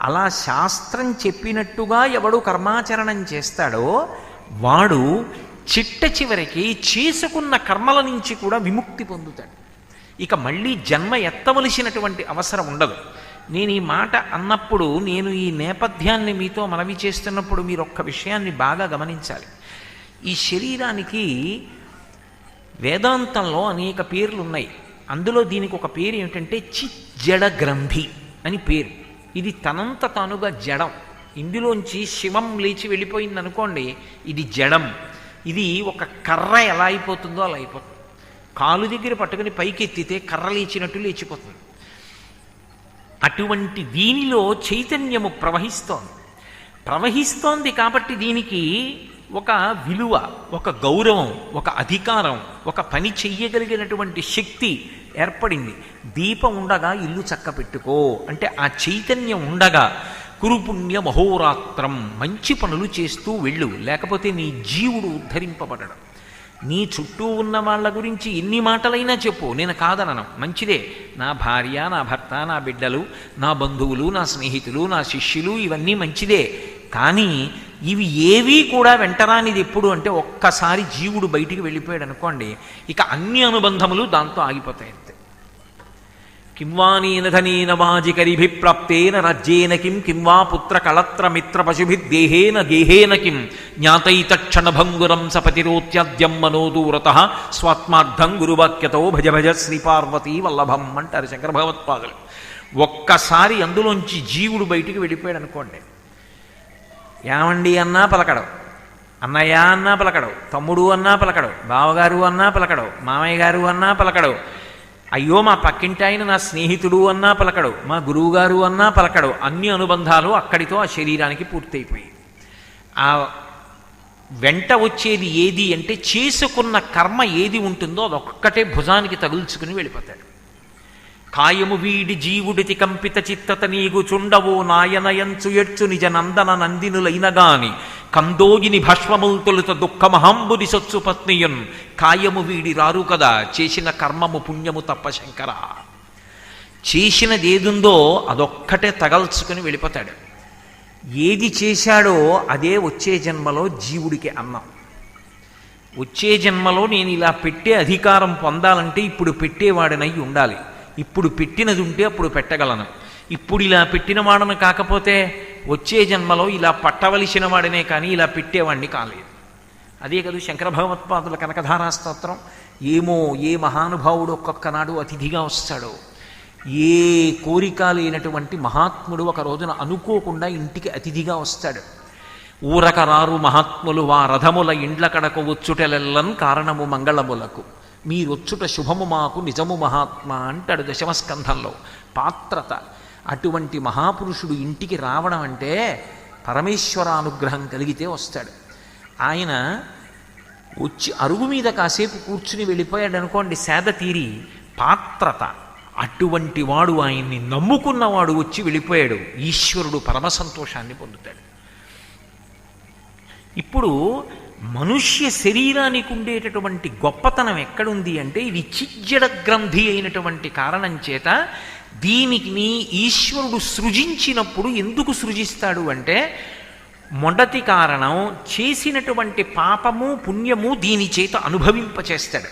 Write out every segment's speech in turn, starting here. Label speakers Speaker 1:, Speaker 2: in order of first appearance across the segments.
Speaker 1: అలా శాస్త్రం చెప్పినట్టుగా ఎవడు కర్మాచరణం చేస్తాడో వాడు చిట్ట చివరికి చేసుకున్న కర్మల నుంచి కూడా విముక్తి పొందుతాడు. ఇక మళ్ళీ జన్మ ఎత్తవలసినటువంటి అవసరం ఉండదు. నేను ఈ మాట అన్నప్పుడు, నేను ఈ నేపథ్యాన్ని మీతో మనవి చేస్తున్నప్పుడు మీరు ఒక్క విషయాన్ని బాగా గమనించాలి. ఈ శరీరానికి వేదాంతంలో అనేక పేర్లు ఉన్నాయి. అందులో దీనికి ఒక పేరు ఏమిటంటే చిజ్జడ గ్రంథి అని పేరు. ఇది తనంత తానుగా జడం. ఇందులోంచి శివం లేచి వెళ్ళిపోయింది అనుకోండి, ఇది జడం. ఇది ఒక కర్ర ఎలా అయిపోతుందో అలా అయిపోతుంది. కాలు దగ్గర పట్టుకుని పైకెత్తితే కర్ర లేచినట్టు లేచిపోతుంది. అటువంటి దీనిలో చైతన్యము ప్రవహిస్తోంది కాబట్టి దీనికి ఒక విలువ, ఒక గౌరవం, ఒక అధికారం, ఒక పని చెయ్యగలిగినటువంటి శక్తి ఏర్పడింది. దీపం ఉండగా ఇల్లు చక్క పెట్టుకో అంటే ఆ చైతన్యం ఉండగా కురుపుణ్య మహోరాత్రం, మంచి పనులు చేస్తూ వెళ్ళు, లేకపోతే నీ జీవుడు ఉద్ధరింపబడడం. నీ చుట్టూ ఉన్న వాళ్ళ గురించి ఎన్ని మాటలైనా చెప్పు, నేను కాదనను, మంచిదే. నా భార్య, నా భర్త, నా బిడ్డలు, నా బంధువులు, నా స్నేహితులు, నా శిష్యులు, ఇవన్నీ మంచిదే. కానీ ఇవి ఏవీ కూడా వెంటరానిది ఎప్పుడు అంటే ఒక్కసారి జీవుడు బయటికి వెళ్ళిపోయాడు అనుకోండి, ఇక అన్ని అనుబంధములు దాంతో ఆగిపోతాయి. అంతే. కింవానేన ధనేన వాజికరిభిప్రాప్తేన రాజ్యేన కిం వా పుత్ర కళత్ర మిత్ర పశుభిర్దేహేన గేహేన కిం జ్ఞాతైతక్షణ భంగురం సపతిరోత్యాద్యం మనోదూరతః స్వాత్మార్థం గురువాక్యతో భజ భజ శ్రీపార్వతీ వల్లభం అంటారు శంకర భగవత్పాదులు. ఒక్కసారి అందులోంచి జీవుడు బయటికి వెళ్ళిపోయాడు అనుకోండి, ఏమండి అన్నా పలకడం, అన్నయ్య అన్నా పలకడం, తమ్ముడు అన్నా పలకడం, బావగారు అన్నా పలకడం, మామయ్య గారు అన్నా పలకడం, అయ్యో మా పక్కింటి ఆయన నా స్నేహితుడు అన్నా పలకడు, మా గురువుగారు అన్నా పలకడు. అన్ని అనుబంధాలు అక్కడితో ఆ శరీరానికి పూర్తయిపోయి ఆ వెంట వచ్చేది ఏది అంటే చేసుకున్న కర్మ ఏది ఉంటుందో అదొక్కటే భుజానికి తగుల్చుకుని వెళ్ళిపోతాడు. కాయము వీడి జీవుడితి కంపిత చిత్తత నీగు చుండవో నాయనయంచు ఎడ్చు నిజ నందన నందినులైనగాని కందోగిని భస్మముల్ తొలుత దుఃఖమహంబుని సొత్సు పత్నియున్ కాయము వీడి రారు కదా చేసిన కర్మము పుణ్యము తప్ప శంకర. చేసినదేదుందో అదొక్కటే తగల్చుకుని వెళ్ళిపోతాడు. ఏది చేశాడో అదే వచ్చే జన్మలో జీవుడికి అన్నం. వచ్చే జన్మలో నేను ఇలా పెట్టే అధికారం పొందాలంటే ఇప్పుడు పెట్టేవాడినై ఉండాలి. ఇప్పుడు పెట్టినది ఉంటే అప్పుడు పెట్టగలను. ఇప్పుడు ఇలా పెట్టిన వాడను కాకపోతే వచ్చే జన్మలో ఇలా పట్టవలసిన వాడినే కానీ ఇలా పెట్టేవాడిని కాలేదు. అదే కదా శంకర భగవత్పాదుల కనకధారా స్తోత్రం. ఏమో ఏ మహానుభావుడు ఒక్కొక్కనాడు అతిథిగా వస్తాడో, ఏ కోరిక లేనటువంటి మహాత్ముడు ఒక రోజున అనుకోకుండా ఇంటికి అతిథిగా వస్తాడు. ఊరకరారు మహాత్ములు వా రథముల ఇండ్ల కడకు వచ్చుటెలెల్లన్ కారణము మంగళములకు మీరొచ్చుట శుభము మాకు నిజము మహాత్మా అంటాడు దశమస్కంధంలో. పాత్రత. అటువంటి మహాపురుషుడు ఇంటికి రావడం అంటే పరమేశ్వరానుగ్రహం కలిగితే వస్తాడు. ఆయన వచ్చి అరుగు మీద కాసేపు కూర్చుని వెళ్ళిపోయాడు అనుకోండి, సేద తీరి. పాత్రత. అటువంటి వాడు, ఆయన్ని నమ్ముకున్నవాడు వచ్చి వెళ్ళిపోయాడు, ఈశ్వరుడు పరమ సంతోషాన్ని పొందుతాడు. ఇప్పుడు మనుష్య శరీరానికి ఉండేటటువంటి గొప్పతనం ఎక్కడుంది అంటే ఇది చిజ్జడ గ్రంథి అయినటువంటి కారణం చేత దీనికి ఈశ్వరుడు సృజించినప్పుడు ఎందుకు సృజిస్తాడు అంటే మొదటి కారణం చేసినటువంటి పాపము పుణ్యము దీని చేత అనుభవింపచేస్తాడు.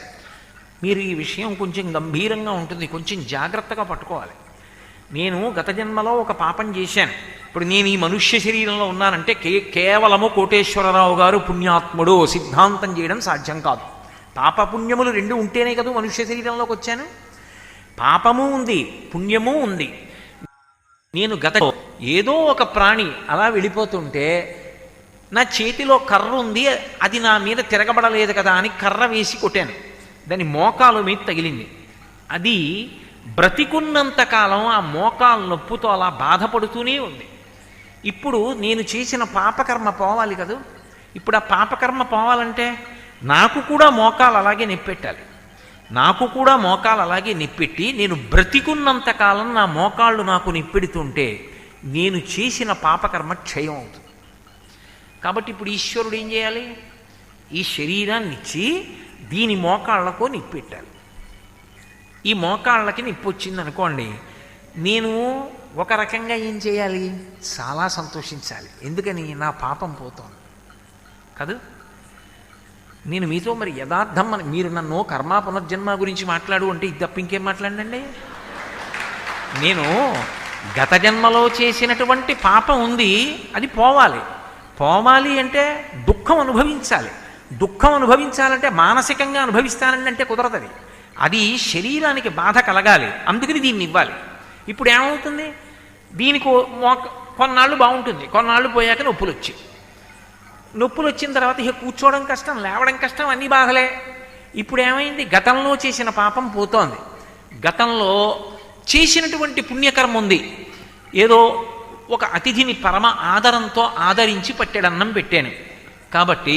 Speaker 1: మీరు ఈ విషయం కొంచెం గంభీరంగా ఉంటుంది, కొంచెం జాగ్రత్తగా పట్టుకోవాలి. నేను గత జన్మలో ఒక పాపం చేశాను, ఇప్పుడు నేను ఈ మనుష్య శరీరంలో ఉన్నానంటే కేవలము కోటేశ్వరరావు గారు పుణ్యాత్ముడు సిద్ధాంతం చేయడం సాధ్యం కాదు. పాపపుణ్యములు రెండు ఉంటేనే కదా మనుష్య శరీరంలోకి వచ్చాను. పాపము ఉంది, పుణ్యము ఉంది. నేను ఏదో ఒక ప్రాణి అలా వెళ్ళిపోతుంటే నా చేతిలో కర్ర ఉంది, అది నా మీద తిరగబడలేదు కదా అని కర్ర వేసి కొట్టాను. దాని మోకాలు మీద తగిలింది. అది బ్రతికున్నంతకాలం ఆ మోకాలు నొప్పుతో అలా బాధపడుతూనే ఉంది. ఇప్పుడు నేను చేసిన పాపకర్మ పోవాలి కదా. ఇప్పుడు ఆ పాపకర్మ పోవాలంటే నాకు కూడా మోకాలు అలాగే నెప్పెట్టాలి. నాకు కూడా మోకాలు అలాగే నెప్పెట్టి నేను బ్రతికున్నంతకాలం నా మోకాళ్ళు నాకు నెప్పెడుతుంటే నేను చేసిన పాపకర్మ క్షయం అవుతుంది. కాబట్టి ఇప్పుడు ఈశ్వరుడు ఏం చేయాలి? ఈ శరీరాన్ని ఇచ్చి దీని మోకాళ్ళకో నిప్పెట్టాలి. ఈ మోకాళ్ళకి నిప్పు వచ్చింది అనుకోండి, నేను ఒక రకంగా ఏం చేయాలి? చాలా సంతోషించాలి. ఎందుకని? నా పాపం పోతోంది కాదు. నేను మీతో మరి యథార్థం మీరు నన్ను కర్మ పునర్జన్మ గురించి మాట్లాడు అంటే ఇది తప్ప ఇంకేం మాట్లాడండి. నేను గత జన్మలో చేసినటువంటి పాపం ఉంది, అది పోవాలి. పోవాలి అంటే దుఃఖం అనుభవించాలి. దుఃఖం అనుభవించాలంటే మానసికంగా అనుభవిస్తానండి అంటే కుదరదు. అది శరీరానికి బాధ కలగాలి. అందుకని దీన్ని ఇవ్వాలి. ఇప్పుడు ఏమవుతుంది? దీనికి కొన్నాళ్ళు బాగుంటుంది, కొన్నాళ్ళు పోయాక నొప్పులు వచ్చిన తర్వాత ఇక కూర్చోవడం కష్టం, లేవడం కష్టం, అన్నీ బాధలే. ఇప్పుడు ఏమైంది? గతంలో చేసిన పాపం పోతోంది. గతంలో చేసినటువంటి పుణ్యకర్మ ఉంది. ఏదో ఒక అతిథిని పరమ ఆదరంతో ఆదరించి పట్టెడన్నం పెట్టాను కాబట్టి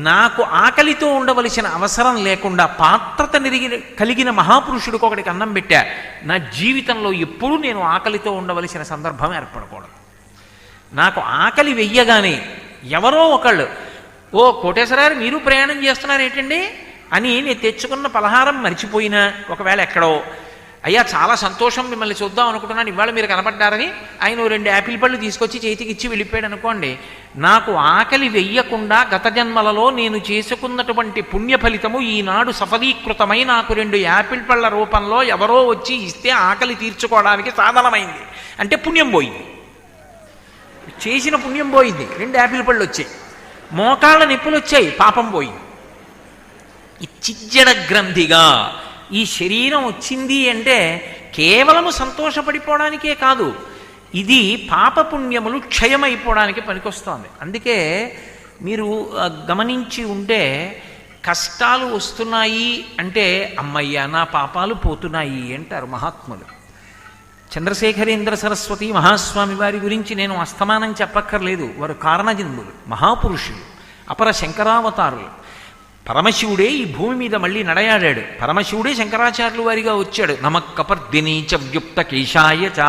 Speaker 1: నాకు ఆకలితో ఉండవలసిన అవసరం లేకుండా పాత్రత కలిగిన మహాపురుషుడికి ఒకడికి అన్నం పెట్టా. నా జీవితంలో ఎప్పుడూ నేను ఆకలితో ఉండవలసిన సందర్భం ఏర్పడకూడదు. నాకు ఆకలి వెయ్యగానే ఎవరో ఒకళ్ళు, ఓ కోటేశ్వరారు మీరు ప్రయాణం చేస్తున్నారు ఏంటండి అని నేను తెచ్చుకున్న పలహారం మరిచిపోయినా, ఒకవేళ ఎక్కడో అయ్యా చాలా సంతోషం మిమ్మల్ని చూద్దాం అనుకుంటున్నాను, ఇవాళ మీరు కనపడ్డారని ఆయన 2 యాపిల్ పళ్ళు తీసుకొచ్చి చేతికి ఇచ్చి వెళ్ళిపోయాడు అనుకోండి, నాకు ఆకలి వెయ్యకుండా గత జన్మలలో నేను చేసుకున్నటువంటి పుణ్య ఫలితము ఈనాడు సఫలీకృతమై నాకు 2 యాపిల్ పళ్ళ రూపంలో ఎవరో వచ్చి ఇస్తే ఆకలి తీర్చుకోవడానికి సాధనమైంది. అంటే పుణ్యం పోయింది, చేసిన పుణ్యం పోయింది. 2 యాపిల్ పళ్ళు వచ్చాయి, మోకాళ్ళ నొప్పులు వచ్చాయి, పాపం పోయింది. ఈ చిజ్జడ గ్రంథిగా ఈ శరీరం వచ్చింది అంటే కేవలము సంతోషపడిపోవడానికే కాదు, ఇది పాపపుణ్యములు క్షయమైపోవడానికి పనికొస్తోంది. అందుకే మీరు గమనించి ఉంటే కష్టాలు వస్తున్నాయి అంటే అమ్మయ్య నా పాపాలు పోతున్నాయి అంటారు మహాత్ములు. చంద్రశేఖరేంద్ర సరస్వతి మహాస్వామి వారి గురించి నేను అస్తమానం చెప్పక్కర్లేదు. వారు కారణజన్ములు, మహాపురుషులు, అపర శంకరావతారులు. పరమశివుడే ఈ భూమి మీద మళ్ళీ నడయాడాడు. పరమశివుడే శంకరాచార్యులు వారిగా వచ్చాడు. నమక్కపర్దిని చ వ్యుక్త కేశాయ చ.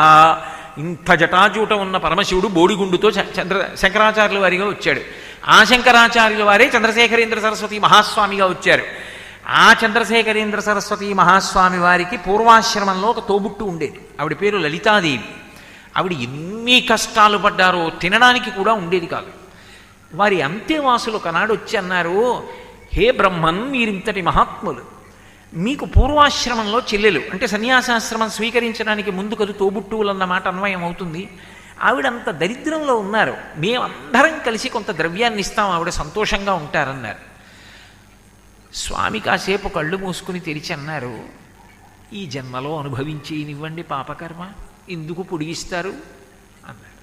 Speaker 1: ఇంత జటాజూట ఉన్న పరమశివుడు బోడిగుండుతో శంకరాచార్యుల వారిగా వచ్చాడు. ఆ శంకరాచార్యుల వారే చంద్రశేఖరేంద్ర సరస్వతి మహాస్వామిగా వచ్చారు. ఆ చంద్రశేఖరేంద్ర సరస్వతి మహాస్వామి వారికి పూర్వాశ్రమంలో ఒక తోబుట్టు ఉండేది. ఆవిడ పేరు లలితాదేవి. ఆవిడ ఎన్ని కష్టాలు పడ్డారో తినడానికి కూడా ఉండేది కాదు. వారి అంతేవాసులు ఒకనాడు వచ్చి అన్నారు, హే బ్రహ్మన్, మీరింతటి మహాత్ములు, మీకు పూర్వాశ్రమంలో చెల్లెలు అంటే సన్యాసాశ్రమం స్వీకరించడానికి ముందు కదు తోబుట్టువులన్న మాట అన్వయం అవుతుంది. ఆవిడంత దరిద్రంలో ఉన్నారు, మేమందరం కలిసి కొంత ద్రవ్యాన్ని ఇస్తాం, ఆవిడ సంతోషంగా ఉంటారన్నారు. స్వామి కాసేపు కళ్ళు మూసుకుని తెరిచి అన్నారు, ఈ జన్మలో అనుభవించేనివ్వండి పాపకర్మ, ఎందుకు పొడిగిస్తారు అన్నారు.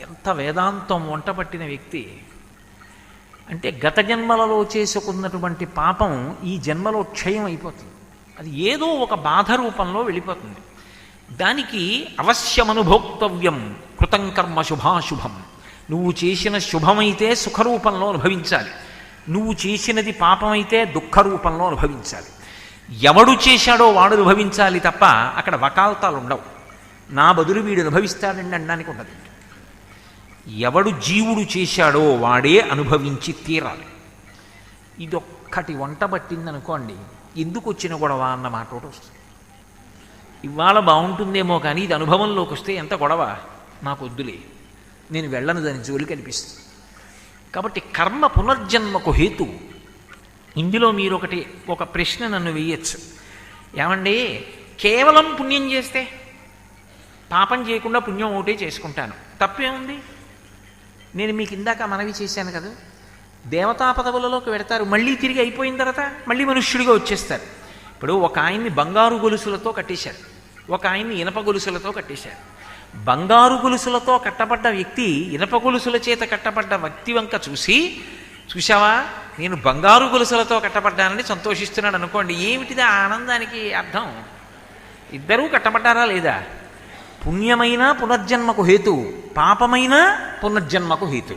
Speaker 1: ఎంత వేదాంతం వంట పట్టిన వ్యక్తి అంటే గత జన్మలలో చేసుకున్నటువంటి పాపం ఈ జన్మలో క్షయం అయిపోతుంది. అది ఏదో ఒక బాధ రూపంలో వెళ్ళిపోతుంది. దానికి అవశ్యమనుభోక్తవ్యం కృతం కర్మ శుభాశుభం. నువ్వు చేసిన శుభమైతే సుఖరూపంలో అనుభవించాలి, నువ్వు చేసినది పాపమైతే దుఃఖ రూపంలో అనుభవించాలి. ఎవడు చేశాడో వాడు అనుభవించాలి తప్ప అక్కడ వకాల్తాలు ఉండవు. నా బదులు వీడు అనుభవిస్తాడండి అనడానికి ఉండదు. ఎవడు జీవుడు చేశాడో వాడే అనుభవించి తీరాలి. ఇదొక్కటి వంట పట్టిందనుకోండి, ఎందుకు వచ్చిన గొడవ అన్న మాట ఒకటి వస్తుంది. ఇవాళ బాగుంటుందేమో కానీ ఇది అనుభవంలోకి వస్తే ఎంత గొడవ, నాకు వద్దులే, నేను వెళ్ళను దాని జోలికి అనిపిస్తుంది. కాబట్టి కర్మ పునర్జన్మకు హేతు. ఇందులో మీరు ఒక ప్రశ్న నన్ను వేయచ్చు, ఏమండి కేవలం పుణ్యం చేస్తే, పాపం చేయకుండా పుణ్యం ఒకటే చేసుకుంటాను, తప్పేముంది? నేను మీకు ఇందాక మనవి చేశాను కదా, దేవతా పదవులలోకి వెడతారు, మళ్ళీ తిరిగి అయిపోయిన తర్వాత మళ్ళీ మనుష్యుడిగా వచ్చేస్తారు. ఇప్పుడు ఒక ఆయన్ని బంగారు గొలుసులతో కట్టేశారు, ఒక ఆయన్ని ఇనప గొలుసులతో కట్టేశారు. బంగారు గొలుసులతో కట్టబడ్డ వ్యక్తి ఇనప గొలుసుల చేత కట్టబడ్డ వ్యక్తి వంక చూశావా నేను బంగారు గొలుసులతో కట్టబడ్డానని సంతోషిస్తున్నాడు అనుకోండి, ఏమిటిదా ఆనందానికి అర్థం? ఇద్దరూ కట్టబడ్డారా లేదా? పుణ్యమైన పునర్జన్మకు హేతు, పాపమైన పునర్జన్మకు హేతు.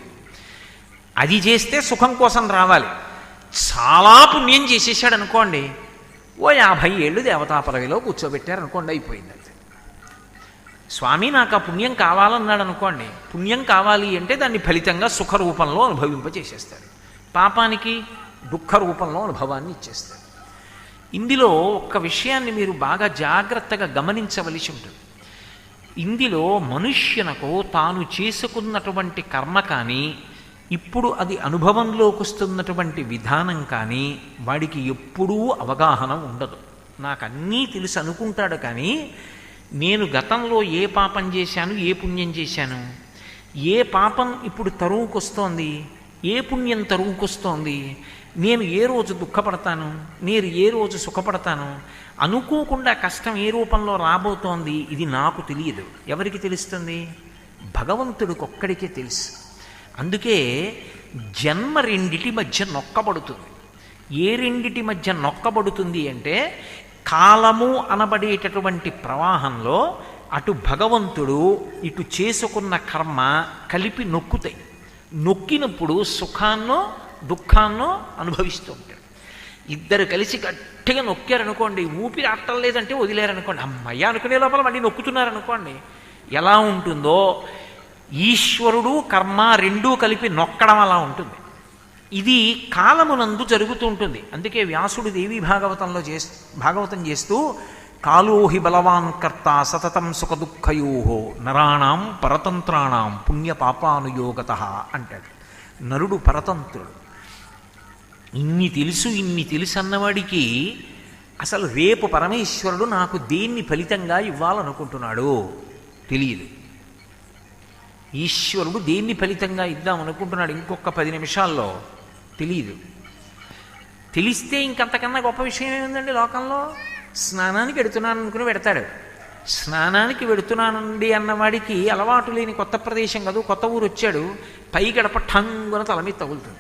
Speaker 1: అది చేస్తే సుఖం కోసం రావాలి. చాలా పుణ్యం చేసేసాడు అనుకోండి, ఓ 50 ఏళ్ళు దేవతా పదవిలో కూర్చోబెట్టారు అనుకోండి, అయిపోయింది. స్వామి నాకు ఆ పుణ్యం కావాలన్నాడు అనుకోండి, పుణ్యం కావాలి అంటే దాన్ని ఫలితంగా సుఖ రూపంలో అనుభవింపచేసేస్తారు, పాపానికి దుఃఖ రూపంలో అనుభవాన్ని ఇచ్చేస్తారు. ఇందులో ఒక్క విషయాన్ని మీరు బాగా జాగ్రత్తగా గమనించవలసి ఉంటుంది. ఇందులో మనుష్యునకు తాను చేసుకున్నటువంటి కర్మ కానీ ఇప్పుడు అది అనుభవంలోకి వస్తున్నటువంటి విధానం కానీ వాడికి ఎప్పుడూ అవగాహన ఉండదు. నాకు అన్నీ తెలుసు అనుకుంటాడు, కానీ నేను గతంలో ఏ పాపం చేశాను, ఏ పుణ్యం చేశాను, ఏ పాపం ఇప్పుడు తరువుకొస్తోంది, ఏ పుణ్యం తరువుకొస్తోంది, నేను ఏ రోజు దుఃఖపడతాను, నేను ఏ రోజు సుఖపడతాను, అనుకోకుండా కష్టం ఏ రూపంలో రాబోతోంది, ఇది నాకు తెలియదు. ఎవరికి తెలుస్తుంది? భగవంతుడికి ఒక్కడికే తెలుసు. అందుకే జన్మ రెండిటి మధ్య నొక్కబడుతుంది. ఏ రెండిటి మధ్య నొక్కబడుతుంది అంటే కాలము అనబడేటటువంటి ప్రవాహంలో అటు భగవంతుడు ఇటు చేసుకున్న కర్మ కలిపి నొక్కుతాయి. నొక్కినప్పుడు సుఖాన్నో దుఃఖాన్నో అనుభవిస్తూ ఉంటాడు. ఇద్దరు కలిసి గట్టిగా నొక్కారనుకోండి, ఊపిరి ఆడటం లేదంటే వదిలేరనుకోండి, అమ్మయ్య అనుకునే లోపల మళ్ళీ నొక్కుతున్నారనుకోండి, ఎలా ఉంటుందో ఈశ్వరుడు కర్మ రెండూ కలిపి నొక్కడం అలా ఉంటుంది. ఇది కాలమునందు జరుగుతూ ఉంటుంది. అందుకే వ్యాసుడు దేవీ భాగవతం చేస్తూ కాలోహి బలవాన్ కర్త సతతం సుఖ దుఃఖయో నరాణం పరతంత్రాణం పుణ్యపాపానుయోగత అంటాడు. నరుడు పరతంత్రుడు. ఇన్ని తెలుసు అన్నవాడికి అసలు రేపు పరమేశ్వరుడు నాకు దేన్ని ఫలితంగా ఇవ్వాలనుకుంటున్నాడు తెలియదు. ఈశ్వరుడు దేన్ని ఫలితంగా ఇద్దామనుకుంటున్నాడు ఇంకొక 10 నిమిషాల్లో తెలియదు. తెలిస్తే ఇంకంతకన్నా గొప్ప విషయం ఏముందండి లోకంలో? స్నానానికి వెడుతున్నాను అనుకుని పెడతాడు. స్నానానికి వెడుతున్నానండి అన్నవాడికి అలవాటు లేని కొత్త ప్రదేశం కాదు, కొత్త ఊరు వచ్చాడు, పై గడప ఠంగున తల మీద తగులుతుంది.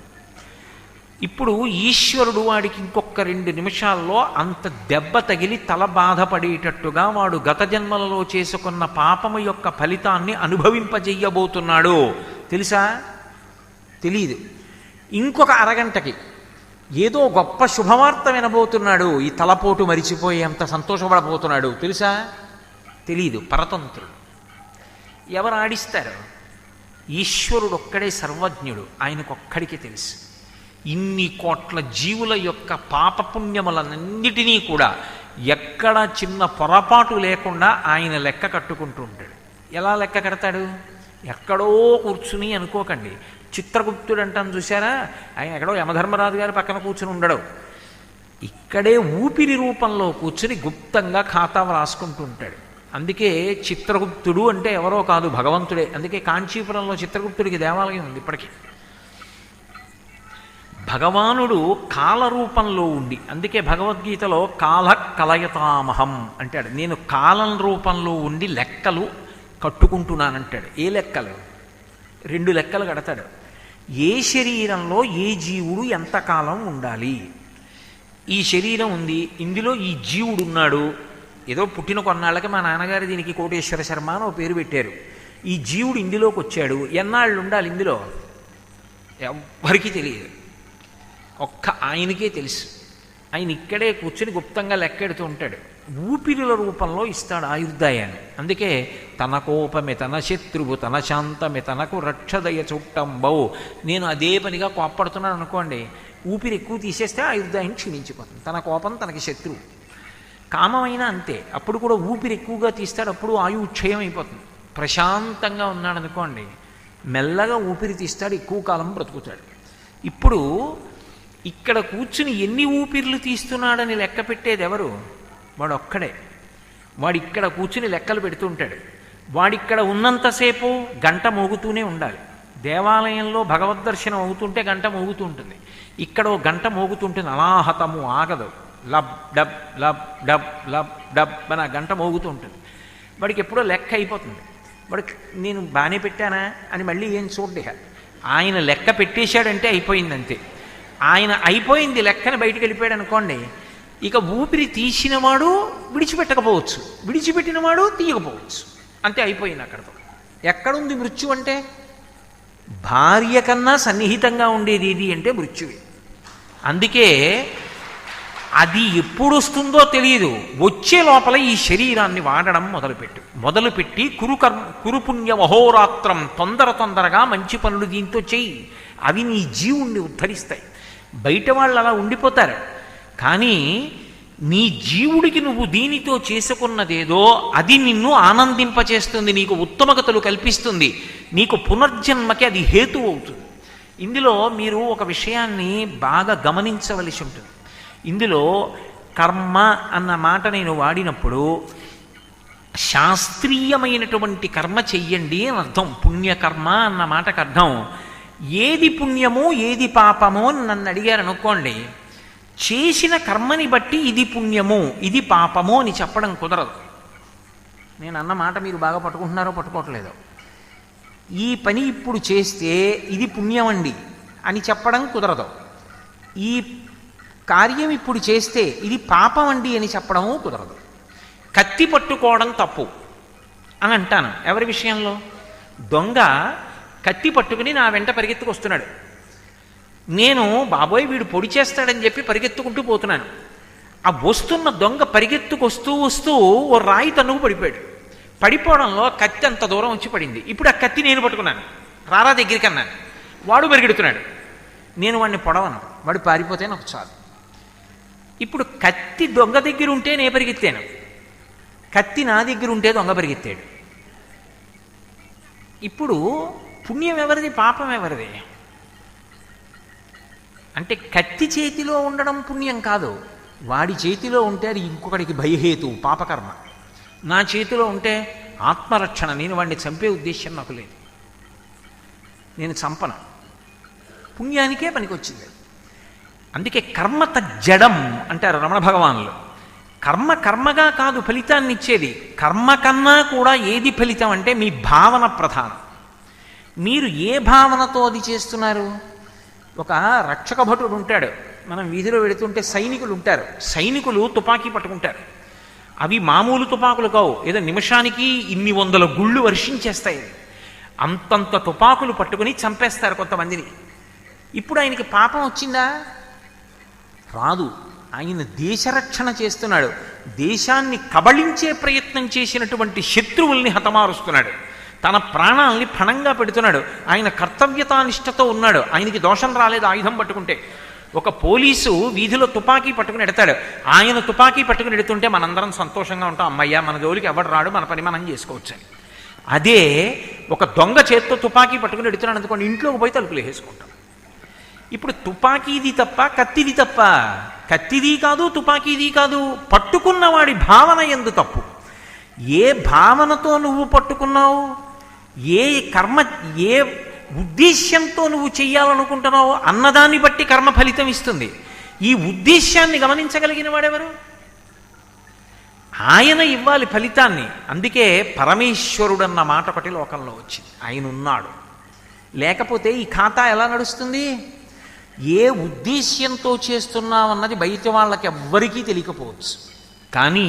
Speaker 1: ఇప్పుడు ఈశ్వరుడు వాడికి ఇంకొక 2 నిమిషాల్లో అంత దెబ్బ తగిలి తల బాధపడేటట్టుగా వాడు గత జన్మలలో చేసుకున్న పాపము యొక్క ఫలితాన్ని అనుభవింపజెయ్యబోతున్నాడు. తెలుసా? తెలీదు. ఇంకొక అరగంటకి ఏదో గొప్ప శుభవార్త వినబోతున్నాడు, ఈ తలపోటు మరిచిపోయి అంత సంతోషపడబోతున్నాడు. తెలుసా? తెలీదు. పరతంత్రుడు. ఎవరు ఆడిస్తారు? ఈశ్వరుడు ఒక్కడే సర్వజ్ఞుడు, ఆయనకొక్కడికే తెలుసు. ఇన్ని కోట్ల జీవుల యొక్క పాపపుణ్యములన్నిటినీ కూడా ఎక్కడ చిన్న పొరపాటు లేకుండా ఆయన లెక్క కట్టుకుంటూ ఉంటాడు. ఎలా లెక్క కడతాడు? ఎక్కడో కూర్చుని అనుకోకండి, చిత్రగుప్తుడు అంటాను చూసారా, ఆయన ఎక్కడో యమధర్మరాజు గారి పక్కన కూర్చుని ఉండడు, ఇక్కడే ఊపిరి రూపంలో కూర్చుని గుప్తంగా ఖాతా రాసుకుంటూ ఉంటాడు. అందుకే చిత్రగుప్తుడు అంటే ఎవరో కాదు, భగవంతుడే. అందుకే కాంచీపురంలో చిత్రగుప్తుడికి దేవాలయం ఉంది ఇప్పటికీ. భగవానుడు కాలరూపంలో ఉండి, అందుకే భగవద్గీతలో కాల కలయతామహం అంటాడు. నేను కాలం రూపంలో ఉండి లెక్కలు కట్టుకుంటున్నానంటాడు. ఏ లెక్కలు? 2 లెక్కలు కడతాడు. ఏ శరీరంలో ఏ జీవుడు ఎంతకాలం ఉండాలి? ఈ శరీరం ఉంది, ఇందులో ఈ జీవుడు ఉన్నాడు. ఏదో పుట్టిన కొన్నాళ్ళకి మా నాన్నగారు దీనికి కోటేశ్వర శర్మ అని ఓ పేరు పెట్టారు. ఈ జీవుడు ఇందులోకి వచ్చాడు, ఎన్నాళ్ళు ఉండాలి ఇందులో? ఎవ్వరికీ తెలియదు, ఒక్క ఆయనకే తెలుసు. ఆయన ఇక్కడే కూర్చుని గుప్తంగా లెక్కెడుతూ ఉంటాడు. ఊపిరిల రూపంలో ఇస్తాడు ఆయుర్దాయాన్ని. అందుకే తన కోపమే తన శత్రువు, తన శాంతమే తనకు రక్షదయ చుట్టంబౌ. నేను అదే పనిగా కోప్పడుతున్నాను అనుకోండి, ఊపిరి ఎక్కువ తీసేస్తే ఆయుర్దాయం క్షీణించిపోతుంది. తన కోపం తనకి శత్రువు. కామమైనా అంతే, అప్పుడు కూడా ఊపిరి ఎక్కువగా తీస్తాడు, అప్పుడు ఆయువు క్షయం అయిపోతుంది. ప్రశాంతంగా ఉన్నాడు అనుకోండి, మెల్లగా ఊపిరి తీస్తాడు, ఎక్కువ కాలం బ్రతుకుతాడు. ఇప్పుడు ఇక్కడ కూర్చుని ఎన్ని ఊపిర్లు తీస్తున్నాడని లెక్క పెట్టేది ఎవరు? వాడు ఒక్కడే. వాడు ఇక్కడ కూర్చుని లెక్కలు పెడుతుంటాడు. వాడిక్కడ ఉన్నంతసేపు గంట మోగుతూనే ఉండాలి. దేవాలయంలో భగవద్దర్శనం అవుతుంటే గంట మోగుతూ ఉంటుంది, ఇక్కడ గంట మోగుతుంటుంది, అనాహతము ఆగదు. Lub dub lub dub lub dub అని ఆ గంట మోగుతూ ఉంటుంది. వాడికి ఎప్పుడో లెక్క అయిపోతుంది. వాడికి నేను బాగానే పెట్టానా అని మళ్ళీ ఏం చూడ్డే. ఆయన లెక్క పెట్టేశాడంటే అయిపోయింది అంతే. ఆయన అయిపోయింది లెక్కన బయటికి వెళ్ళిపోయాడు అనుకోండి, ఇక ఊపిరి తీసినవాడు విడిచిపెట్టకపోవచ్చు, విడిచిపెట్టినవాడు తీయకపోవచ్చు, అంతే అయిపోయింది అక్కడతో. ఎక్కడుంది మృత్యు అంటే? భార్య కన్నా సన్నిహితంగా ఉండేది ఏది అంటే మృత్యువే. అందుకే అది ఎప్పుడు వస్తుందో తెలియదు, వచ్చే లోపల ఈ శరీరాన్ని వాడడం మొదలుపెట్టి కురుపుణ్య మహోరాత్రం, తొందరగా మంచి పనులు దీంతో చెయ్యి, అవి నీ జీవుణ్ణి ఉద్ధరిస్తాయి. బయట వాళ్ళు అలా ఉండిపోతారు, కానీ నీ జీవుడికి నువ్వు దీనితో చేసుకున్నదేదో అది నిన్ను ఆనందింపచేస్తుంది, నీకు ఉత్తమగతులు కల్పిస్తుంది, నీకు పునర్జన్మకి అది హేతు అవుతుంది. ఇందులో మీరు ఒక విషయాన్ని బాగా గమనించవలసి ఉంటుంది. ఇందులో కర్మ అన్న మాట నేను వాడినప్పుడు శాస్త్రీయమైనటువంటి కర్మ చెయ్యండి అని అర్థం. పుణ్యకర్మ అన్న మాటకు అర్థం ఏది పుణ్యమో ఏది పాపమో అని నన్ను అడిగారు అనుకోండి, చేసిన కర్మని బట్టి ఇది పుణ్యము ఇది పాపము అని చెప్పడం కుదరదు. నేను అన్న మాట మీరు బాగా పట్టుకుంటున్నారో పట్టుకోవట్లేదో. ఈ పని ఇప్పుడు చేస్తే ఇది పుణ్యం అండి అని చెప్పడం కుదరదు. ఈ కార్యం ఇప్పుడు చేస్తే ఇది పాపం అండి అని చెప్పడము కుదరదు. కత్తి పట్టుకోవడం తప్పు అని అంటాను ఎవరి విషయంలో? దొంగ కత్తి పట్టుకుని నా వెంట పరిగెత్తుకొస్తున్నాడు. నేను బాబోయ్ వీడు పొడి చేస్తాడని చెప్పి పరిగెత్తుకుంటూ పోతున్నాను. ఆ వస్తున్న దొంగ పరిగెత్తుకొస్తూ వస్తూ ఓ రాయి తన్నుకు పడిపోయాడు. పడిపోవడంలో కత్తి అంత దూరం వచ్చి పడింది. ఇప్పుడు ఆ కత్తి నేను పట్టుకున్నాను, రారా దగ్గరికి అన్నాను. వాడు పరిగెడుతున్నాడు. నేను వాడిని పొడవను, వాడు పారిపోతే నాకు చాలు. ఇప్పుడు కత్తి దొంగ దగ్గర ఉంటే నేను పరిగెత్తాను, కత్తి నా దగ్గర ఉంటే దొంగ పరిగెత్తాడు. ఇప్పుడు పుణ్యం ఎవరిది, పాపం ఎవరిది? అంటే కత్తి చేతిలో ఉండడం పుణ్యం కాదు, వాడి చేతిలో ఉంటే అది ఇంకొకడికి భయహేతు పాపకర్మ. నా చేతిలో ఉంటే ఆత్మరక్షణ, నేను వాడిని చంపే ఉద్దేశం నాకు లేదు, నేను చంపను, పుణ్యానికే పనికొచ్చింది. అందుకే కర్మ తజ్జడం అంటారు రమణ భగవానులు. కర్మ కర్మగా కాదు ఫలితాన్ని ఇచ్చేది, కర్మ కన్నా కూడా ఏది ఫలితం అంటే మీ భావన ప్రధానం. మీరు ఏ భావనతో అది చేస్తున్నారు? ఒక రక్షక భటుడు ఉంటాడు, మనం వీధిలో వెళుతుంటే సైనికులు ఉంటారు, సైనికులు తుపాకీ పట్టుకుంటారు. అవి మామూలు తుపాకులు కావు, ఏదో నిమిషానికి ఇన్ని 100 గుళ్ళు వర్షించేస్తాయి. అంతంత తుపాకులు పట్టుకుని చంపేస్తారు కొంతమందిని. ఇప్పుడు ఆయనకి పాపం వచ్చిందా? రాదు. ఆయన దేశరక్షణ చేస్తున్నాడు, దేశాన్ని కబళించే ప్రయత్నం చేసినటువంటి శత్రువుల్ని హతమారుస్తున్నాడు, తన ప్రాణాలని పణంగా పెడుతున్నాడు, ఆయన కర్తవ్యతానిష్టతో ఉన్నాడు, ఆయనకి దోషం రాలేదు ఆయుధం పట్టుకుంటే. ఒక పోలీసు వీధిలో తుపాకీ పట్టుకుని ఎడతాడు, ఆయన తుపాకీ పట్టుకుని ఎడుతుంటే మనందరం సంతోషంగా ఉంటాం, అమ్మయ్య మన జోలికి ఎవడు రాడు, మన పని మనం చేసుకోవచ్చు అని. అదే ఒక దొంగ చేత్తో తుపాకీ పట్టుకుని ఎడుతున్నాడు అనుకోండి, ఇంట్లోకి పోయి తలుపులు వేసుకుంటాం. ఇప్పుడు తుపాకీది తప్ప కత్తిది తప్ప? కత్తిది కాదు తుపాకీది కాదు, పట్టుకున్నవాడి భావన ఎందు తప్పు. ఏ భావనతో నువ్వు పట్టుకున్నావు, ఏ కర్మ ఏ ఉద్దేశ్యంతో నువ్వు చెయ్యాలనుకుంటున్నావు అన్నదాన్ని బట్టి కర్మ ఫలితం ఇస్తుంది. ఈ ఉద్దేశ్యాన్ని గమనించగలిగిన వాడెవరు? ఆయన ఇవ్వాలి ఫలితాన్ని. అందుకే పరమేశ్వరుడు అన్న మాట ఒకటి లోకంలో వచ్చింది, ఆయన ఉన్నాడు. లేకపోతే ఈ ఖాతా ఎలా నడుస్తుంది? ఏ ఉద్దేశ్యంతో చేస్తున్నామన్నది బయట వాళ్ళకి ఎవ్వరికీ తెలియకపోవచ్చు. కానీ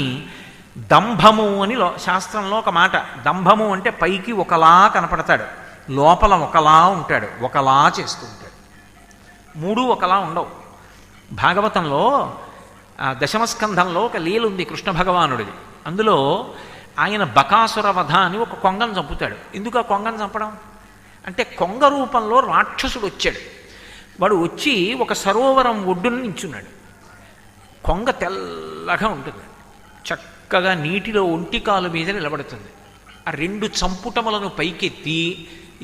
Speaker 1: దంభము అని శాస్త్రంలో ఒక మాట. దంభము అంటే పైకి ఒకలా కనపడతాడు, లోపల ఒకలా ఉంటాడు, ఒకలా చేస్తూ ఉంటాడు. మూడు ఒకలా ఉండవు. భాగవతంలో దశమస్కంధంలో ఒక లీల ఉంది కృష్ణ భగవానుడిది. అందులో ఆయన బకాసుర వధ అని ఒక కొంగను చంపుతాడు. ఎందుకు ఆ కొంగను చంపడం అంటే, కొంగ రూపంలో రాక్షసుడు వచ్చాడు. వాడు వచ్చి ఒక సరోవరం ఒడ్డున నించున్నాడు. కొంగ తెల్లగా ఉంటుంది, చక్కగా నీటిలో ఒంటికాలు మీద నిలబడుతుంది. ఆ 2 చంపుటములను పైకెత్తి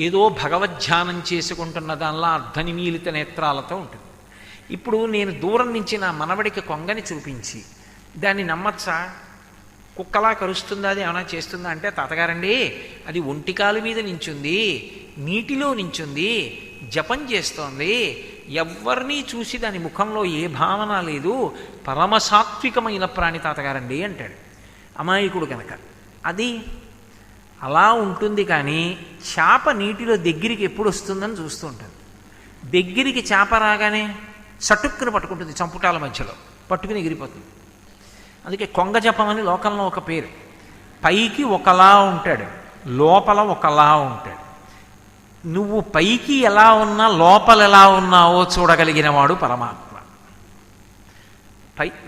Speaker 1: ఏదో భగవద్ధ్యానం చేసుకుంటున్న దానిలా అర్ధనిమీలిత నేత్రాలతో ఉంటుంది. ఇప్పుడు నేను దూరం నుంచి నా మనవడికి కొంగని చూపించి దాన్ని నమ్మచ్చా? కుక్కలా కరుస్తుందా, అది ఏమైనా చేస్తుందా అంటే, తాతగారండి అది ఒంటికాలు మీద నించుంది, నీటిలో నించుంది, జపం చేస్తోంది, ఎవరినీ చూసి దాని ముఖంలో ఏ భావన లేదు, పరమసాత్వికమైన ప్రాణి తాతగారండి అంటాడు. అమాయకుడు కనుక అది అలా ఉంటుంది. కానీ చేప నీటిలో దగ్గరికి ఎప్పుడు వస్తుందని చూస్తూ ఉంటుంది. దగ్గరికి చేప రాగానే చటుక్కుని పట్టుకుంటుంది, చంపుటాల మధ్యలో పట్టుకుని ఎగిరిపోతుంది. అందుకే కొంగ జపం అని లోకంలో ఒక పేరు. పైకి ఒకలా ఉంటాడు, లోపల ఒకలా ఉంటాడు. నువ్వు పైకి ఎలా ఉన్నా లోపల ఎలా ఉన్నావో చూడగలిగిన వాడు పరమాత్మ.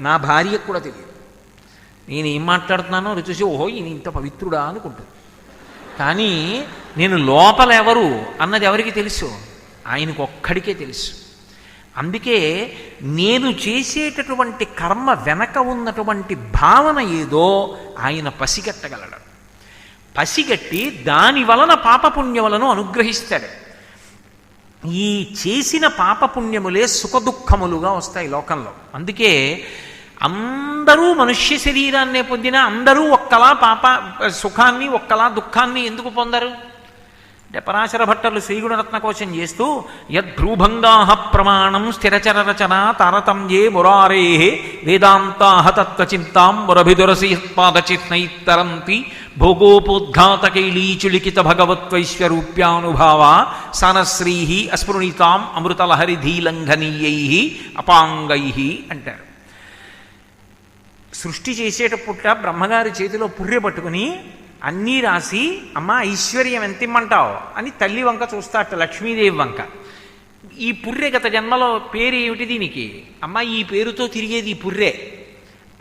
Speaker 1: నా భార్యకు కూడా తెలియదు నేను ఏం మాట్లాడుతున్నానో చూసి, ఓహో ఈయన ఇంత పవిత్రుడా అనుకుంటుంది. కానీ నేను లోపల ఎవరు అన్నది ఎవరికి తెలుసు? ఆయనకు ఒక్కడికే తెలుసు. అందుకే నేను చేసేటటువంటి కర్మ వెనక ఉన్నటువంటి భావన ఏదో ఆయన పసిగట్టగలడు. పసిగట్టి దాని వలన పాపపుణ్యములను అనుగ్రహిస్తాడు. ఈ చేసిన పాపపుణ్యములే సుఖదుఖములుగా వస్తాయి లోకంలో. అందుకే అందరూ మనుష్య శరీరాన్నే పొందినా అందరూ ఒక్కలా సుఖాన్ని ఒక్కలా దుఃఖాన్ని ఎందుకు పొందరు అంటే పరాశర భట్టలు శ్రీగుణరత్న కోశం చేస్తూ యద్భ్రూభంగా ప్రమాణం స్థిరచర రచన తారతమ్యే మురారే వేదాంతాహ తత్వచింతాం మురభిదురసిపాదచిత్నైత్తరంతి భోగోపోద్ఘాతకైలీచులికిత భగవత్వైశ్వరూప్యానుభావ సానశ్రీ అస్ఫురణితాం అమృతలహరిధీలంఘనీయై అపాంగై అంటారు. సృష్టి చేసేటప్పుట బ్రహ్మగారి చేతిలో పుర్రె పట్టుకుని అన్నీ రాసి అమ్మ ఐశ్వర్యం ఎంత ఇమ్మంటావు అని తల్లి వంక చూస్తాట, లక్ష్మీదేవి వంక. ఈ పుర్రె గత జన్మలో పేరు ఏమిటి దీనికి? అమ్మ ఈ పేరుతో తిరిగేది ఈ పుర్రె.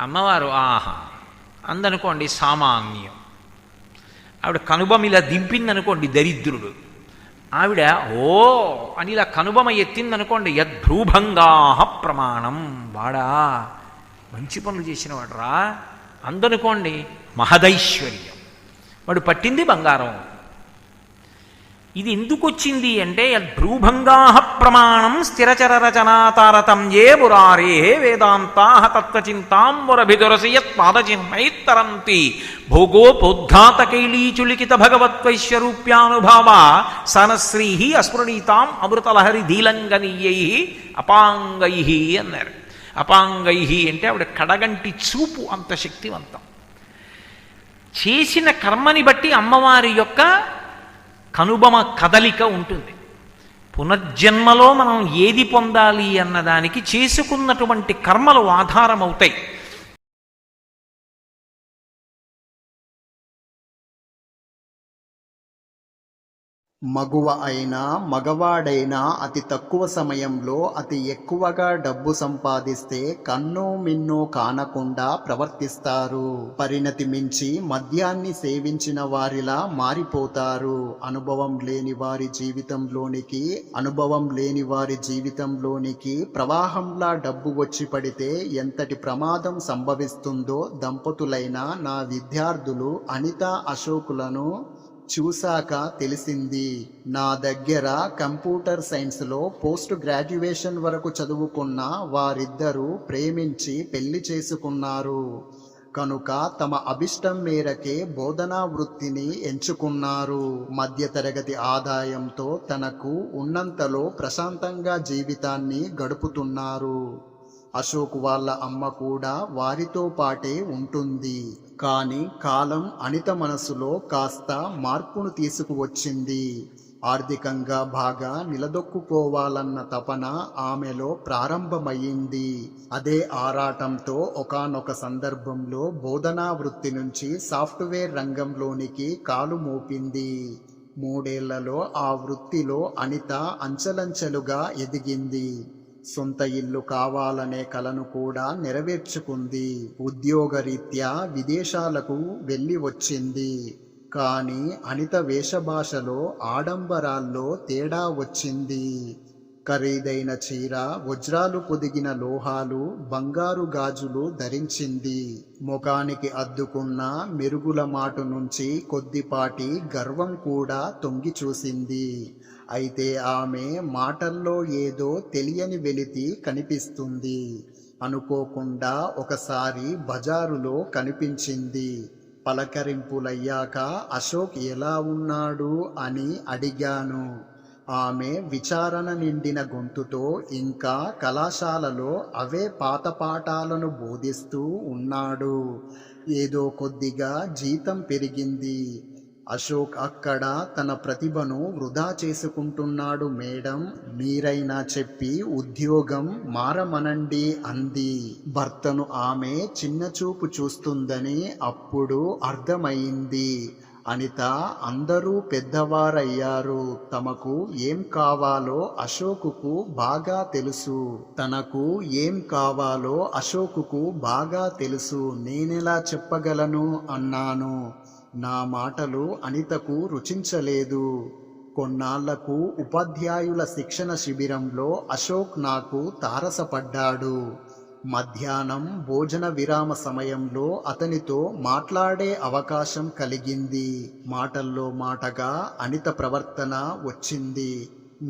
Speaker 1: అమ్మవారు ఆహా అందనుకోండి సామాన్యం. ఆవిడ కనుబొమ ఇలా దింపిందనుకోండి దరిద్రుడు. ఆవిడ ఓ అని ఇలా కనుబొమ ఎత్తిందనుకోండి యద్భ్రూభంగా ప్రమాణం, వాడా మంచి పనులు చేసిన వాడురా అందనుకోండి మహదైశ్వర్యం, వాడు పట్టింది బంగారం. ఇది ఎందుకు వచ్చింది అంటే యద్భ్రూభంగా ప్రమాణం స్థిరచర రచనా తారతమ్యే మురారే వేదాంతాహ తత్వచింతాం మురభిదురసియత్పాదచిహ్నైత్తరంతి భోగోపోద్ఘాతకైలీచులికిత భగవత్వైశ్వరూప్యానుభావ సనశ్రీ అస్ఫురణీతాం అమృతలహరిధీలంఘనీయై అపాంగై అన్నారు. అపాంగై అంటే ఆవిడ కడగంటి చూపు అంత శక్తివంతం. చేసిన కర్మని బట్టి అమ్మవారి యొక్క కనుబొమ కదలిక ఉంటుంది. పునర్జన్మలో మనం ఏది పొందాలి అన్నదానికి చేసుకున్నటువంటి కర్మలు ఆధారమవుతాయి.
Speaker 2: మగువ అయినా మగవాడైనా అతి తక్కువ సమయంలో అతి ఎక్కువగా డబ్బు సంపాదిస్తే కన్నో మిన్నో కానకుండా ప్రవర్తిస్తారు. పరిణతి మించి మద్యాన్ని సేవించిన వారిలా మారిపోతారు. అనుభవం లేని వారి జీవితంలోనికి ప్రవాహంలా డబ్బు వచ్చి పడితే ఎంతటి ప్రమాదం సంభవిస్తుందో దంపతులైన నా విద్యార్థులు అనిత అశోకులను చూశాక తెలిసింది. నా దగ్గర కంప్యూటర్ సైన్స్లో పోస్ట్ గ్రాడ్యుయేషన్ వరకు చదువుకున్న వారిద్దరూ ప్రేమించి పెళ్లి చేసుకున్నారు. కనుక తమ అభిష్టం మేరకే బోధనా వృత్తిని ఎంచుకున్నారు. మధ్యతరగతి ఆదాయంతో తనకు ఉన్నంతలో ప్రశాంతంగా జీవితాన్ని గడుపుతున్నారు. అశోక్ వాళ్ళ అమ్మ కూడా వారితో పాటే ఉంటుంది. కానీ కాలం అనిత మనసులో కాస్త మార్పును తీసుకువచ్చింది. ఆర్థికంగా బాగా నిలదొక్కుకోవాలన్న తపన ఆమెలో ప్రారంభమయ్యింది. అదే ఆరాటంతో ఒకానొక సందర్భంలో బోధనా వృత్తి నుంచి సాఫ్ట్వేర్ రంగంలోనికి కాలు మోపింది. 3 ఏళ్లలో ఆ వృత్తిలో అనిత అంచెలంచెలుగా ఎదిగింది. సొంత ఇల్లు కావాలనే కలను కూడా నెరవేర్చుకుంది. ఉద్యోగరీత్యా విదేశాలకు వెళ్ళి వచ్చింది. కానీ అనిత వేషభాషలో ఆడంబరాల్లో తేడా వచ్చింది. ఖరీదైన చీర, వజ్రాలు పొదిగిన లోహాలు, బంగారు గాజులు ధరించింది. ముఖానికి అద్దుకున్న మెరుగుల మాటు నుంచి కొద్దిపాటి గర్వం కూడా తొంగి చూసింది. అయితే ఆమె మాటల్లో ఏదో తెలియని వెలితి కనిపిస్తుంది. అనుకోకుండా ఒకసారి బజారులో కనిపించింది. పలకరింపులయ్యాక అశోక్ ఎలా ఉన్నాడు అని అడిగాను. ఆమె విచారణ నిండిన గొంతుతో ఇంకా కళాశాలలో అవే పాత పాఠాలను బోధిస్తూ ఉన్నాడు. ఏదో కొద్దిగా జీతం పెరిగింది. అశోక్ అక్కడ తన ప్రతిభను వృధా చేసుకుంటున్నాడు మేడం, మీరైనా చెప్పి ఉద్యోగం మారమనండి అంది. భర్తను ఆమె చిన్నచూపు చూస్తుందని అప్పుడు అర్థమైంది. అనిత అందరూ పెద్దవారయ్యారు. తమకు ఏం కావాలో అశోకుకు బాగా తెలుసు. తనకు ఏం కావాలో అశోకుకు బాగా తెలుసు. నేనెలా చెప్పగలను అన్నాను. నా మాటలు అనితకు రుచించలేదు. కొన్నాళ్లకు ఉపాధ్యాయుల శిక్షణ శిబిరంలో అశోక్ నాకు తారసపడ్డాడు. మధ్యాహ్నం భోజన విరామ సమయంలో అతనితో మాట్లాడే అవకాశం కలిగింది. మాటల్లో మాటగా అనిత ప్రవర్తన వచ్చింది.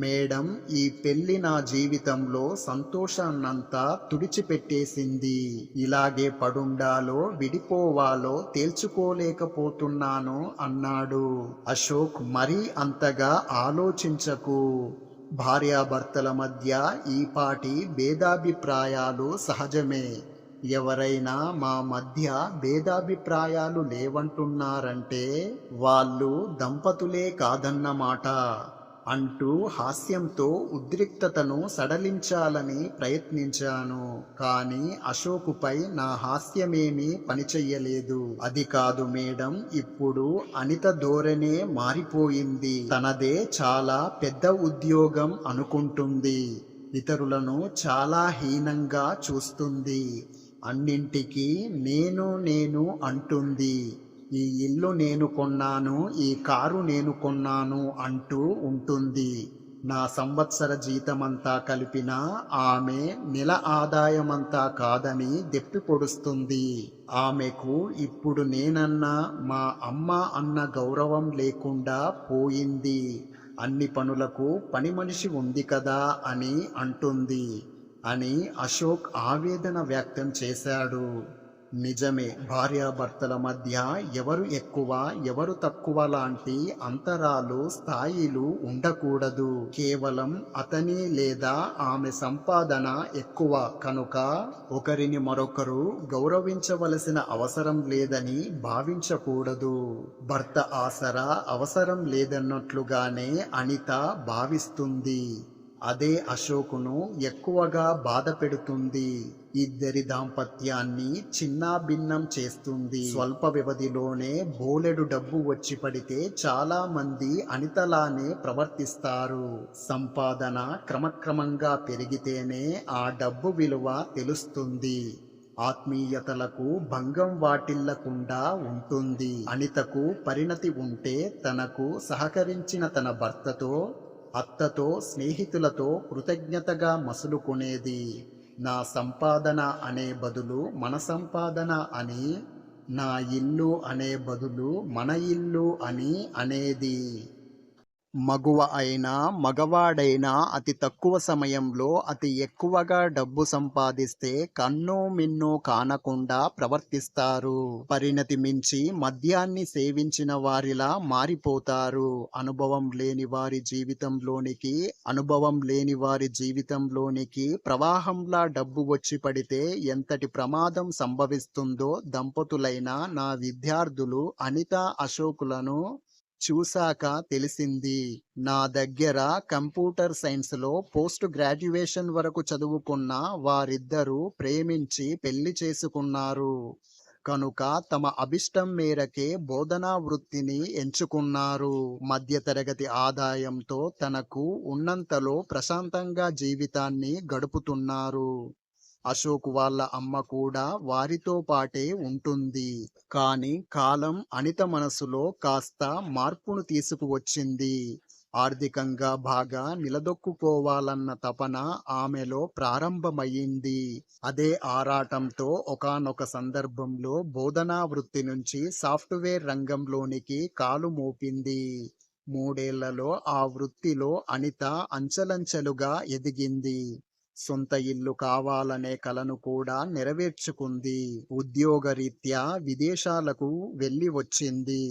Speaker 2: మేడం, ఈ పెళ్లి నా జీవితంలో సంతోషాన్నంతా తుడిచిపెట్టేసింది. ఇలాగే పడుండాలో విడిపోవాలో తేల్చుకోలేకపోతున్నాను అన్నాడు. అశోక్, మరీ అంతగా ఆలోచించకు. భార్యాభర్తల మధ్య ఈపాటి భేదాభిప్రాయాలు సహజమే. ఎవరైనా మా మధ్య భేదాభిప్రాయాలు లేవంటున్నారంటే వాళ్ళు దంపతులే కాదన్నమాట అంటూ హాస్యంతో ఉద్రిక్తతను సడలించాలని ప్రయత్నించాను. కానీ అశోకుపై నా హాస్యమేమీ పనిచెయ్యలేదు. అది కాదు మేడం, ఇప్పుడు అనిత ధోరణే మారిపోయింది. తనదే చాలా పెద్ద ఉద్యోగం అనుకుంటుంది. ఇతరులను చాలా హీనంగా చూస్తుంది. అన్నింటికీ నేను నేను అంటుంది. ఈ ఇల్లు నేను కొన్నాను, ఈ కారు నేను కొన్నాను అంటూ ఉంటుంది. నా సంవత్సర జీతమంతా కలిపినా ఆమె నెల ఆదాయమంతా కాదని దెప్పి పొడుస్తుంది. ఆమెకు ఇప్పుడు నేనన్నా మా అమ్మ అన్న గౌరవం లేకుండా పోయింది. అన్ని పనులకు పని మనిషి ఉంది కదా అని అంటుంది అని అశోక్ ఆవేదన వ్యక్తం చేశాడు. నిజమే, భార్యాభర్తల మధ్య ఎవరు ఎక్కువ ఎవరు తక్కువ లాంటి అంతరాలు స్థాయిలు ఉండకూడదు. కేవలం అతని లేదా ఆమె సంపాదన ఎక్కువ కనుక ఒకరిని మరొకరు గౌరవించవలసిన అవసరం లేదని భావించకూడదు. భర్త ఆసరా అవసరం లేదన్నట్లుగానే అనిత భావిస్తుంది. అదే అశోకును ఎక్కువగా బాధ పెడుతుంది. ఇద్దరి దాంపత్యాన్ని చిన్నాభిన్నం చేస్తుంది. స్వల్ప వ్యవధిలోనే బోలెడు డబ్బు వచ్చి పడితే చాలా మంది అనితలానే ప్రవర్తిస్తారు. సంపాదన క్రమక్రమంగా పెరిగితేనే ఆ డబ్బు విలువ తెలుస్తుంది. ఆత్మీయతలకు భంగం వాటిల్లకుండా ఉంటుంది. అనితకు పరిణతి ఉంటే తనకు సహకరించిన తన భర్తతో, అత్తతో, స్నేహితులతో కృతజ్ఞతగా మసులుకునేది. నా సంపాదన అనే బదులు మన సంపాదన అని, నా ఇల్లు అనే బదులు మన ఇల్లు అని అనేది. మగువ అయినా మగవాడైనా అతి తక్కువ సమయంలో అతి ఎక్కువగా డబ్బు సంపాదిస్తే కన్నో మిన్నో కానకుండా ప్రవర్తిస్తారు. పరిణతి మించి మద్యాన్ని సేవించిన వారిలా మారిపోతారు. అనుభవం లేని వారి జీవితంలోనికి ప్రవాహంలా డబ్బు వచ్చి పడితే ఎంతటి ప్రమాదం సంభవిస్తుందో దంపతులైన నా విద్యార్థులు అనిత అశోకులను చూశాక తెలిసింది. నా దగ్గర కంప్యూటర్ సైన్స్లో పోస్ట్ గ్రాడ్యుయేషన్ వరకు చదువుకున్న వారిద్దరూ ప్రేమించి పెళ్లి చేసుకున్నారు. కనుక తమ అభిష్టం మేరకే బోధనా వృత్తిని ఎంచుకున్నారు. మధ్యతరగతి ఆదాయంతో తనకు ఉన్నంతలో ప్రశాంతంగా జీవితాన్ని గడుపుతున్నారు. అశోక్ వాళ్ళ అమ్మ కూడా వారితో పాటే ఉంటుంది. కానీ కాలం అనిత మనసులో కాస్త మార్పును తీసుకువచ్చింది. ఆర్థికంగా బాగా నిలదొక్కుకోవాలన్న తపన ఆమెలో ప్రారంభమయ్యింది. అదే ఆరాటంతో ఒకానొక సందర్భంలో బోధనా వృత్తి నుంచి సాఫ్ట్వేర్ రంగంలోనికి కాలు మోపింది. 3 ఏళ్లలో ఆ వృత్తిలో అనిత అంచెలంచెలుగా ఎదిగింది. సొంత ఇల్లు కావాలనే కలను కూడా నెరవేర్చుకుంది. ఉద్యోగరీత్యా విదేశాలకు వెళ్ళి వచ్చింది.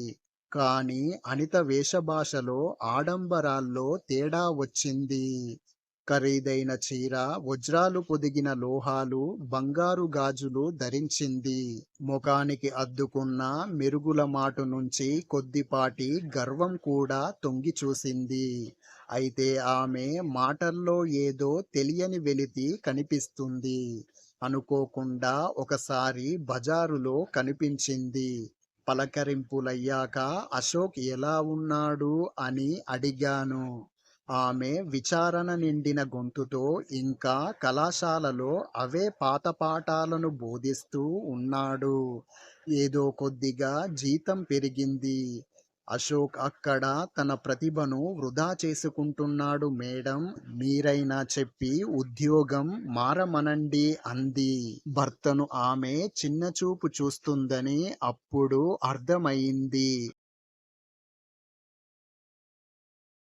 Speaker 2: కానీ అనిత వేషభాషలో, ఆడంబరాల్లో తేడా వచ్చింది. ఖరీదైన చీర, వజ్రాలు పొదిగిన లోహాలు, బంగారు గాజులు ధరించింది. ముఖానికి అద్దుకున్న మెరుగుల మాటు నుంచి కొద్దిపాటి గర్వం కూడా తొంగి చూసింది. అయితే ఆమె మాటల్లో ఏదో తెలియని వెలితి కనిపిస్తుంది. అనుకోకుండా ఒకసారి బజారులో కనిపించింది. పలకరింపులయ్యాక అశోక్ ఎలా ఉన్నాడు అని అడిగాను. ఆమె విచారణ నిండిన గొంతుతో, ఇంకా కళాశాలలో అవే పాత పాఠాలను బోధిస్తూ ఉన్నాడు. ఏదో కొద్దిగా జీతం పెరిగింది. అశోక్ అక్కడ తన ప్రతిభను వృధా చేసుకుంటున్నాడు మేడం. మీరైనా చెప్పి ఉద్యోగం మారమనండి అంది. భర్తను ఆమె చిన్నచూపు చూస్తుందని అప్పుడు అర్థమయింది.